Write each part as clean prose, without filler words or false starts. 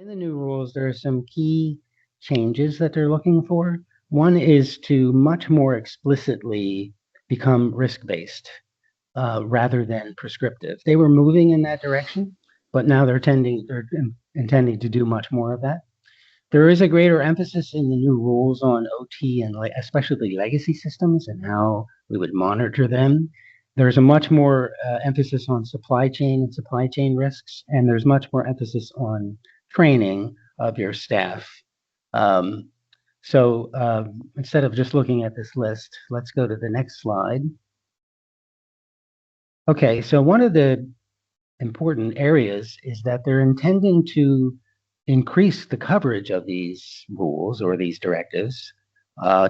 In the new rules, there are some key changes that they're looking for. One is to much more explicitly become risk-based rather than prescriptive. They were moving in that direction, but now they're intending to do much more of that. There is a greater emphasis in the new rules on OT and especially legacy systems and how we would monitor them. There's a much more emphasis on supply chain and supply chain risks, and there's much more emphasis on training of your staff. Instead of just looking at this list, let's go to the next slide. Okay, so one of the important areas is that they're intending to increase the coverage of these rules or these directives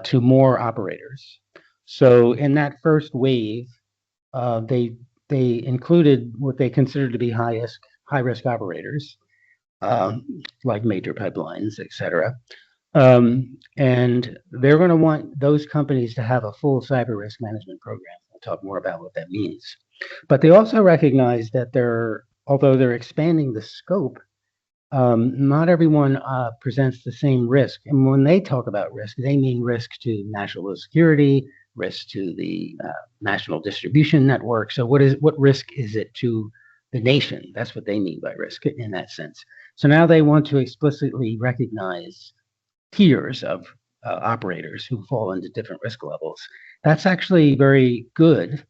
to more operators. So in that first wave, they included what they considered to be high risk operators, like major pipelines, et cetera. And they're going to want those companies to have a full cyber risk management program. I'll talk more about what that means. But they also recognize that although they're expanding the scope, not everyone presents the same risk. And when they talk about risk, they mean risk to national security, risk to the national distribution network. So what risk is it to the nation? That's what they mean by risk in that sense. So now they want to explicitly recognize tiers of operators who fall into different risk levels. That's actually very good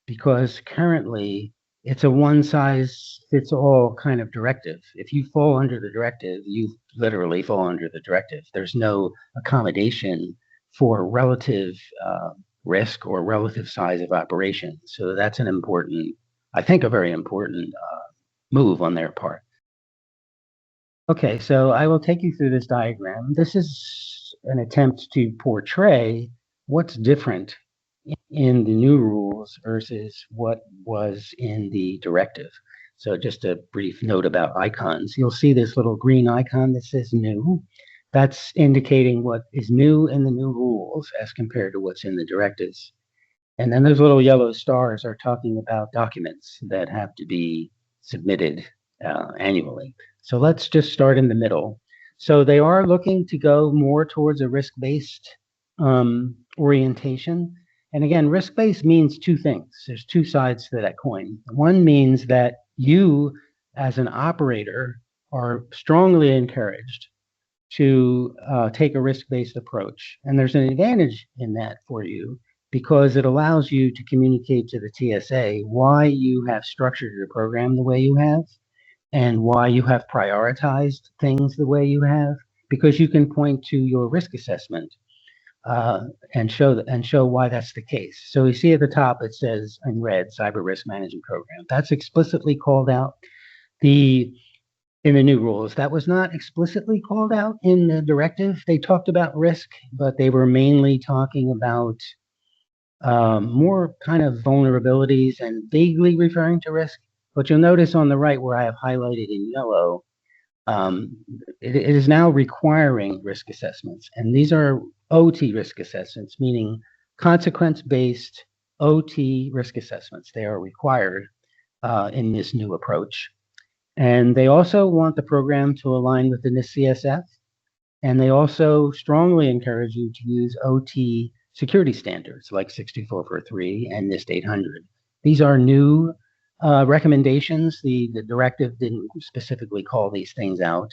because currently it's a one-size-fits-all kind of directive. If you fall under the directive, you literally fall under the directive. There's no accommodation for relative risk or relative size of operation. So that's an important, I think, a very important move on their part. Okay, so I will take you through this diagram. This is an attempt to portray what's different in the new rules versus what was in the directive. So just a brief note about icons. You'll see this little green icon that says new. That's indicating what is new in the new rules as compared to what's in the directives. And then those little yellow stars are talking about documents that have to be submitted annually. So let's just start in the middle. So they are looking to go more towards a risk-based orientation. And again, risk-based means two things. There's two sides to that coin. One means that you, as an operator, are strongly encouraged to take a risk-based approach. And there's an advantage in that for you because it allows you to communicate to the TSA why you have structured your program the way you have and why you have prioritized things the way you have, because you can point to your risk assessment and show why that's the case. So you see at the top it says in red, Cyber Risk Management Program. That's explicitly called out in the new rules. That was not explicitly called out in the directive. They talked about risk, but they were mainly talking about more kind of vulnerabilities and vaguely referring to risk. But you'll notice on the right where I have highlighted in yellow, it is now requiring risk assessments. And these are OT risk assessments, meaning consequence-based OT risk assessments. They are required in this new approach. And they also want the program to align with the NIST CSF. And they also strongly encourage you to use OT security standards like 62443 and NIST 800. These are new recommendations. The directive didn't specifically call these things out.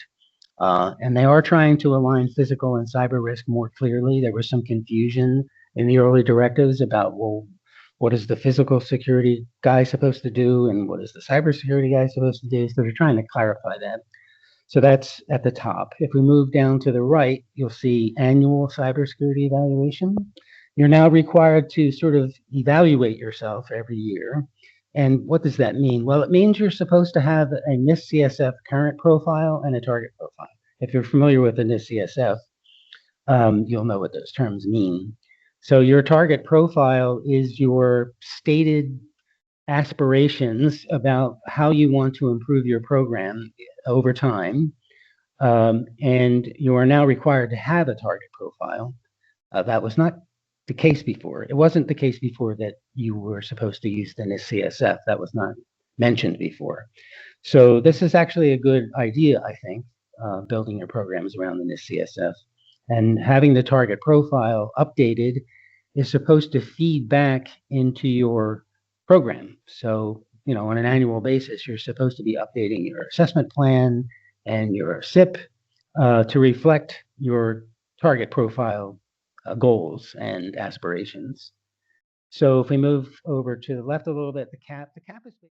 And they are trying to align physical and cyber risk more clearly. There was some confusion in the early directives about, well, what is the physical security guy supposed to do and what is the cybersecurity guy supposed to do? So they're trying to clarify that. So that's at the top. If we move down to the right, you'll see annual cybersecurity evaluation. You're now required to sort of evaluate yourself every year. And what does that mean? Well, it means you're supposed to have a NIST CSF current profile and a target profile. If you're familiar with the NIST CSF, you'll know what those terms mean. So your target profile is your stated aspirations about how you want to improve your program over time. And you are now required to have a target profile. That was not the case before. It wasn't the case before that you were supposed to use the NIST CSF. That was not mentioned before. So this is actually a good idea, I think. building your programs around the NIST CSF. And having the target profile updated is supposed to feed back into your program. So, on an annual basis, you're supposed to be updating your assessment plan and your SIP to reflect your target profile goals and aspirations. So if we move over to the left a little bit, the cap is